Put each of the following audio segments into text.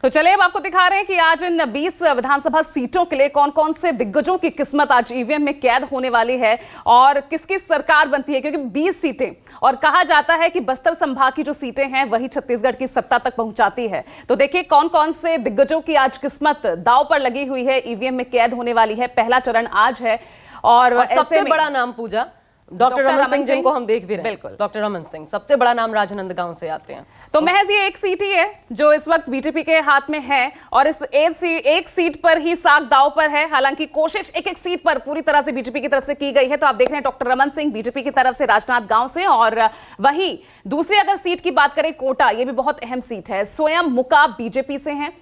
तो चलिए अब आपको दिखा रहे हैं कि आज इन 20 विधानसभा सीटों के लिए कौन कौन से दिग्गजों की किस्मत आज ईवीएम में कैद होने वाली है और किसकी सरकार बनती है, क्योंकि 20 सीटें और कहा जाता है कि बस्तर संभाग की जो सीटें हैं वही छत्तीसगढ़ की सत्ता तक पहुंचाती है। तो देखिए कौन कौन से दिग्गजों की आज किस्मत दांव पर लगी हुई है, ईवीएम में कैद होने वाली है। पहला चरण आज है और सबसे बड़ा नाम पूजा डॉक्टर रमन सिंह, जिनको हम देख भी रहे हैं। बिल्कुल, डॉक्टर रमन सिंह सबसे बड़ा नाम राजनांदगांव से आते हैं। तो महज ये एक सीट ही है जो इस वक्त बीजेपी के हाथ में है और इस एक सीट पर ही साख दांव पर है। हालांकि कोशिश एक सीट पर पूरी तरह से बीजेपी की तरफ से की गई है। तो आप देख रहे हैं डॉक्टर रमन सिंह बीजेपी की तरफ से राजनांदगांव से, और वहीं दूसरी अगर सीट की बात करें कोटा, ये भी बहुत अहम सीट है। स्वयं मुका बीजेपी से हैं।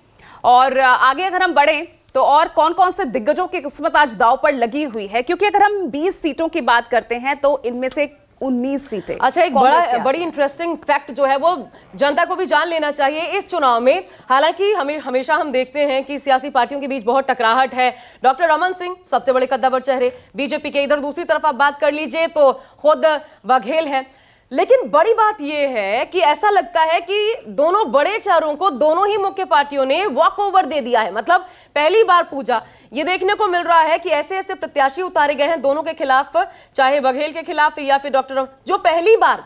और आगे अगर हम बढ़े तो और कौन कौन से दिग्गजों की किस्मत आज दांव पर लगी हुई है, क्योंकि अगर हम 20 सीटों की बात करते हैं तो इनमें से 19 सीटें। अच्छा, एक बड़ी इंटरेस्टिंग फैक्ट जो है वो जनता को भी जान लेना चाहिए इस चुनाव में। हालांकि हमेशा हम देखते हैं कि सियासी पार्टियों के बीच बहुत टकराहट है। डॉक्टर रमन सिंह सबसे बड़े कद्दावर चेहरे बीजेपी के, इधर दूसरी तरफ आप बात कर लीजिए तो खुद बघेल है। लेकिन बड़ी बात यह है कि ऐसा लगता है कि दोनों बड़े चेहरों को दोनों ही मुख्य पार्टियों ने वॉक ओवर दे दिया है। मतलब पहली बार पूजा ये देखने को मिल रहा है कि ऐसे ऐसे प्रत्याशी उतारे गए हैं दोनों के खिलाफ, चाहे बघेल के खिलाफ या फिर डॉक्टर जो पहली बार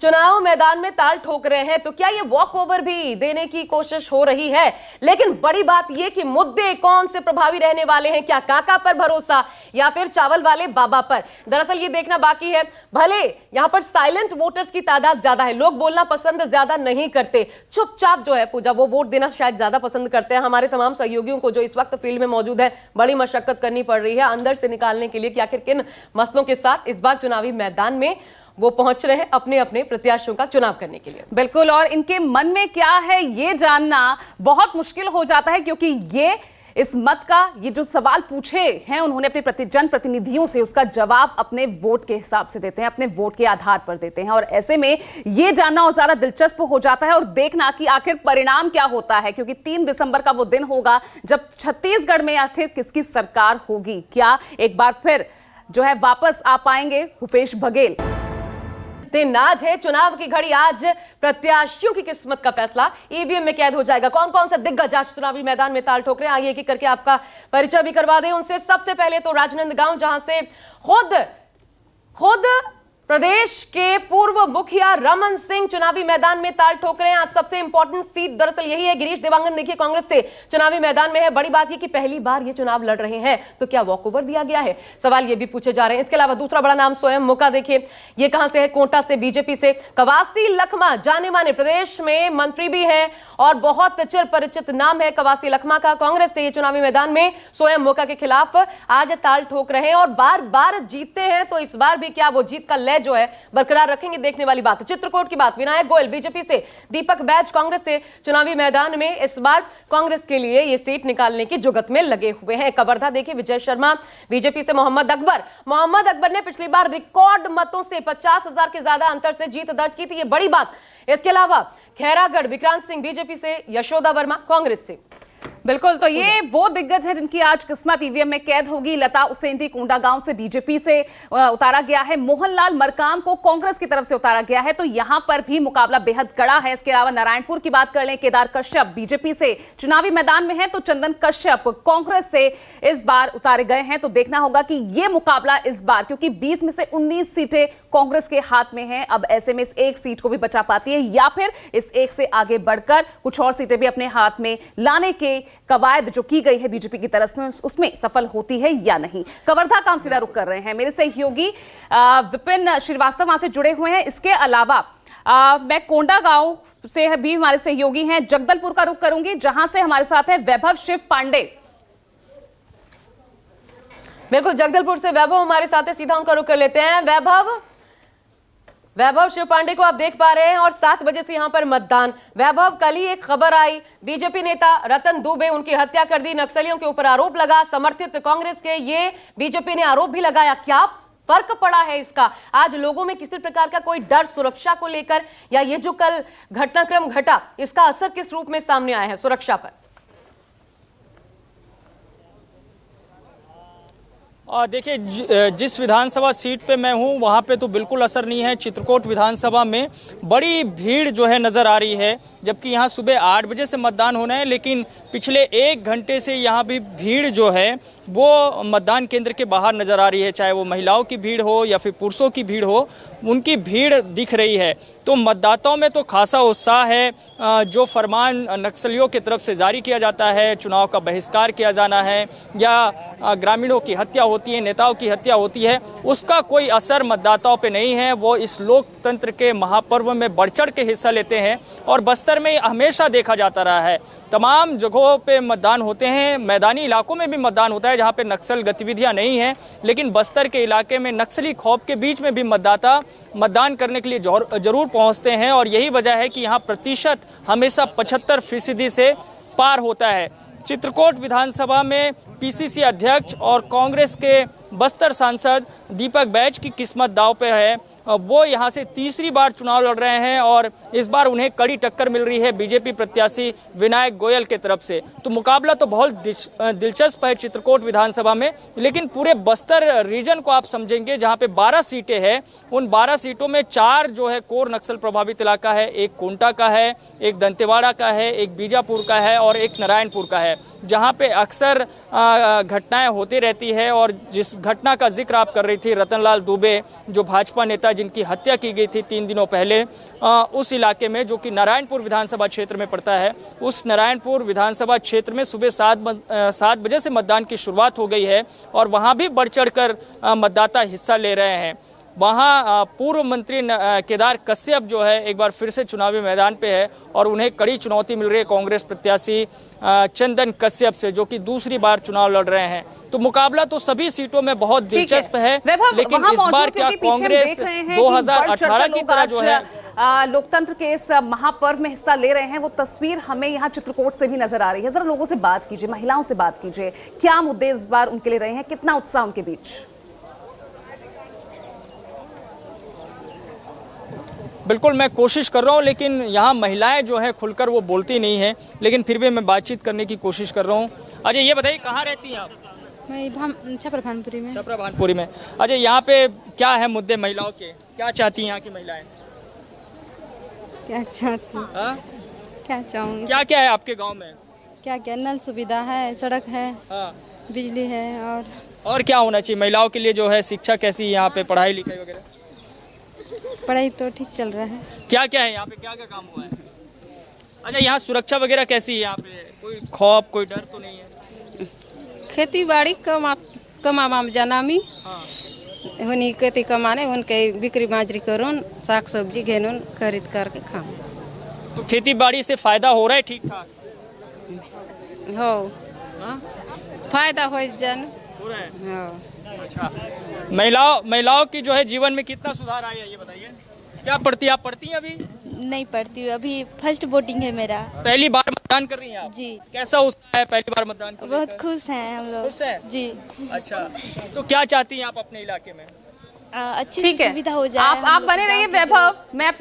चुनाव मैदान में ताल ठोक रहे हैं। तो क्या ये वॉक ओवर भी देने की कोशिश हो रही है? लेकिन बड़ी बात ये कि मुद्दे कौन से प्रभावी रहने वाले हैं, क्या काका पर भरोसा या फिर चावल वाले बाबा पर? दरअसल ये देखना बाकी है। भले यहां पर साइलेंट वोटर्स की तादाद ज्यादा है, लोग बोलना पसंद ज्यादा नहीं करते, चुपचाप जो है पूजा वो वोट देना शायद ज्यादा पसंद करते हैं। हमारे तमाम सहयोगियों को जो इस वक्त फील्ड में मौजूद है बड़ी मशक्कत करनी पड़ रही है अंदर से निकालने के लिए कि आखिर किन मसलों के साथ इस बार चुनावी मैदान में वो पहुंच रहे हैं अपने अपने प्रत्याशियों का चुनाव करने के लिए। बिल्कुल, और इनके मन में क्या है ये जानना बहुत मुश्किल हो जाता है, क्योंकि ये इस मत का ये जो सवाल पूछे हैं उन्होंने अपने जनप्रतिनिधियों से, उसका जवाब अपने वोट के हिसाब से देते हैं, अपने वोट के आधार पर देते हैं। और ऐसे में ये जानना और ज्यादा दिलचस्प हो जाता है और देखना कि आखिर परिणाम क्या होता है, क्योंकि 3 दिसंबर का वो दिन होगा जब छत्तीसगढ़ में आखिर किसकी सरकार होगी। क्या एक बार फिर जो है वापस आ पाएंगे भूपेश बघेल? दिन आज है, चुनाव की घड़ी। आज प्रत्याशियों की किस्मत का फैसला ईवीएम में कैद हो जाएगा। कौन कौन से दिग्गज आज चुनावी मैदान में ताल ठोक रहे हैं, आइए एक एक करके आपका परिचय भी करवा दें उनसे। सबसे पहले तो राजनांदगांव, जहां से खुद प्रदेश के पूर्व मुखिया रमन सिंह चुनावी मैदान में ताल ठोक रहे हैं। आज सबसे इंपॉर्टेंट सीट दरअसल यही है। गिरीश देवांगन देखिए कांग्रेस से चुनावी मैदान में है। बड़ी बात यह कि पहली बार ये चुनाव लड़ रहे हैं, तो क्या वॉकओवर दिया गया है, सवाल ये भी पूछे जा रहे हैं। इसके अलावा दूसरा बड़ा नाम स्वयं मुका, देखिए ये कहां से है, कोटा से बीजेपी से। कवासी लखमा जाने माने प्रदेश में मंत्री भी हैं और बहुत चिर परिचित नाम है कवासी लखमा का। कांग्रेस से ये चुनावी मैदान में स्वयं मुका के खिलाफ आज ताल ठोक रहे हैं और बार बार जीतते हैं। तो इस बार भी क्या वो जीत का लय जो है बरकरार रखेंगे, देखने वाली बात है। चित्रकूट की बात, विनायक गोयल बीजेपी से, दीपक बैज कांग्रेस से चुनावी मैदान में इस बार कांग्रेस के लिए ये सीट निकालने की जुगत में लगे हुए हैं। कवर्धा देखिए, विजय शर्मा बीजेपी से। मोहम्मद अकबर ने पिछली बार रिकॉर्ड मतों से 50,000 के ज्यादा अंतर से जीत दर्ज की थी, ये बड़ी बात। इसके अलावा खैरागढ़ विक्रांत सिंह बीजेपी से, यशोदा वर्मा कांग्रेस से। बिल्कुल, तो ये वो दिग्गज है जिनकी आज किस्मत ईवीएम में कैद होगी। लता उसेंडी कोंडागांव से बीजेपी से उतारा गया है। मोहनलाल मरकाम को कांग्रेस की तरफ से उतारा गया है, तो यहां पर भी मुकाबला बेहद कड़ा है। इसके अलावा नारायणपुर की बात कर लें, केदार कश्यप बीजेपी से चुनावी मैदान में है, तो चंदन कश्यप कांग्रेस से इस बार उतारे गए हैं। तो देखना होगा कि यह मुकाबला इस बार, क्योंकि 20 में से 19 सीटें कांग्रेस के हाथ में हैं, अब ऐसे में इस एक सीट को भी बचा पाती है या फिर इस एक से आगे बढ़कर कुछ और सीटें भी अपने हाथ में लाने के कवायद जो की गई है बीजेपी की तरफ में, उसमें सफल होती है या नहीं। कवर्धा का हम सीधा रुख कर रहे हैं। मेरे सहयोगी विपिन श्रीवास्तव वहां से जुड़े हुए हैं। इसके अलावा मैं कोंडागांव से भी हमारे सहयोगी हैं। जगदलपुर का रुख करूंगी, जहां से हमारे साथ है वैभव शिव पांडे। बिल्कुल, जगदलपुर से वैभव हमारे साथ है, सीधा उनका रुख कर लेते हैं। वैभव शिव पांडे को आप देख पा रहे हैं और 7 बजे से यहां पर मतदान। वैभव, कल ही एक खबर आई, बीजेपी नेता रतन दुबे, उनकी हत्या कर दी, नक्सलियों के ऊपर आरोप लगा, समर्थित कांग्रेस के, ये बीजेपी ने आरोप भी लगाया। क्या फर्क पड़ा है इसका? आज लोगों में किसी प्रकार का कोई डर सुरक्षा को लेकर, या ये जो कल घटनाक्रम घटा इसका असर किस रूप में सामने आया है सुरक्षा पर? और देखिए जिस विधानसभा सीट पे मैं हूँ वहाँ पे तो बिल्कुल असर नहीं है। चित्रकूट विधानसभा में बड़ी भीड़ जो है नज़र आ रही है, जबकि यहाँ सुबह 8 बजे से मतदान होना है, लेकिन पिछले 1 घंटे से यहाँ भी भीड़ जो है वो मतदान केंद्र के बाहर नज़र आ रही है। चाहे वो महिलाओं की भीड़ हो या फिर पुरुषों की भीड़ हो, उनकी भीड़ दिख रही है। तो मतदाताओं में तो खासा उत्साह है। जो फरमान नक्सलियों की तरफ से जारी किया जाता है, चुनाव का बहिष्कार किया जाना है या ग्रामीणों की हत्या होती है, नेताओं की हत्या होती है, उसका कोई असर मतदाताओं पे नहीं है। वो इस लोकतंत्र के महापर्व में बढ़ चढ़ के हिस्सा लेते हैं और बस्तर में हमेशा देखा जाता रहा है। तमाम जगहों पे मतदान होते हैं, मैदानी इलाकों में भी मतदान होता है जहाँ पे नक्सल गतिविधियाँ नहीं हैं, लेकिन बस्तर के इलाके में नक्सली खौफ के बीच में भी मतदाता मतदान करने के लिए जरूर पहुँचते हैं। और यही वजह है कि यहाँ प्रतिशत हमेशा 75% से पार होता है। चित्रकूट विधानसभा में पीसीसी अध्यक्ष और कांग्रेस के बस्तर सांसद दीपक बैज की किस्मत दांव पे है। वो यहाँ से तीसरी बार चुनाव लड़ रहे हैं और इस बार उन्हें कड़ी टक्कर मिल रही है बीजेपी प्रत्याशी विनायक गोयल के तरफ से। तो मुकाबला तो बहुत दिलचस्प है चित्रकूट विधानसभा में, लेकिन पूरे बस्तर रीजन को आप समझेंगे जहाँ पे 12 सीटें हैं, उन 12 सीटों में 4 जो है कोर नक्सल प्रभावित इलाका है। एक कोंटा का है, एक दंतेवाड़ा का है, एक बीजापुर का है और एक नारायणपुर का है, जहाँ पे अक्सर घटनाएं होती रहती है। और जिस घटना का जिक्र आप कर रही थी, रतनलाल दुबे जो भाजपा नेता जिनकी हत्या की गई थी 3 दिनों पहले, उस इलाके में जो कि नारायणपुर विधानसभा क्षेत्र में पड़ता है, उस नारायणपुर विधानसभा क्षेत्र में सुबह 7 बजे से मतदान की शुरुआत हो गई है और वहां भी बढ़ चढ़कर मतदाता हिस्सा ले रहे हैं। वहाँ पूर्व मंत्री केदार कश्यप जो है एक बार फिर से चुनावी मैदान पे है और उन्हें कड़ी चुनौती मिल रही है कांग्रेस प्रत्याशी चंदन कश्यप से, जो कि दूसरी बार चुनाव लड़ रहे हैं। तो मुकाबला तो सभी सीटों में बहुत दिलचस्प है, लेकिन इस बार क्या कांग्रेस 2018 की तरह जो है लोकतंत्र के इस महापर्व में हिस्सा ले रहे हैं, वो तस्वीर हमें यहाँ चित्रकूट से भी नजर आ रही है। जरा लोगों से बात कीजिए, महिलाओं से बात कीजिए, क्या मुद्दे इस बार उनके लिए रहे हैं, कितना उत्साह उनके बीच। बिल्कुल मैं कोशिश कर रहा हूं, लेकिन यहाँ महिलाएं जो है खुलकर वो बोलती नहीं है, लेकिन फिर भी मैं बातचीत करने की कोशिश कर रहा हूँ। अजय ये बताइए कहाँ रहती हैं आप? मैं छपरा भानपुरी में। छपरा भानपुरी में। अजय यहाँ पे क्या है मुद्दे महिलाओं के, क्या चाहती हैं यहाँ की महिलाएं? क्या चाहती? क्या चाहूँगी? क्या क्या है आपके गाँव में? क्या क्या नल सुविधा है, सड़क है, बिजली है और क्या होना चाहिए महिलाओं के लिए? जो है शिक्षा कैसी है यहाँ पे, पढ़ाई लिखाई वगैरह? पढ़ाई तो ठीक चल रहा है। क्या क्या है यहाँ पे, क्या क्या काम हुआ है? अच्छा यहाँ सुरक्षा वगैरह कैसी है यहाँ पे? कोई खौफ, कोई डर तो नहीं है? खेती बाड़ी कमा जनामी होनी खेती कमाने उनके बिक्री बाजरी करूँ, साग सब्जी घेनून खरीद करके खाऊं। तो खेती बाड़ी से फायदा हो रहा है ठीक ठाक? हो फायदा हो जान हो रहा है। हो। अच्छा, महिलाओं की जो है जीवन में कितना सुधार आया ये बताइए। क्या पढ़ती आप? पढ़ती हैं अभी? नहीं पढ़ती हूँ, अभी फर्स्ट वोटिंग है मेरा। पहली बार मतदान कर रही हैं आप? जी। कैसा उत्साह है पहली बार मतदान करने का? बहुत खुश हैं हम लोग। खुश हैं? जी। अच्छा, तो क्या चाहती हैं आप अपने इलाके में? अच्छी ठीक है, सुविधा हो जाए। आप बने रहिए वैभव। मैं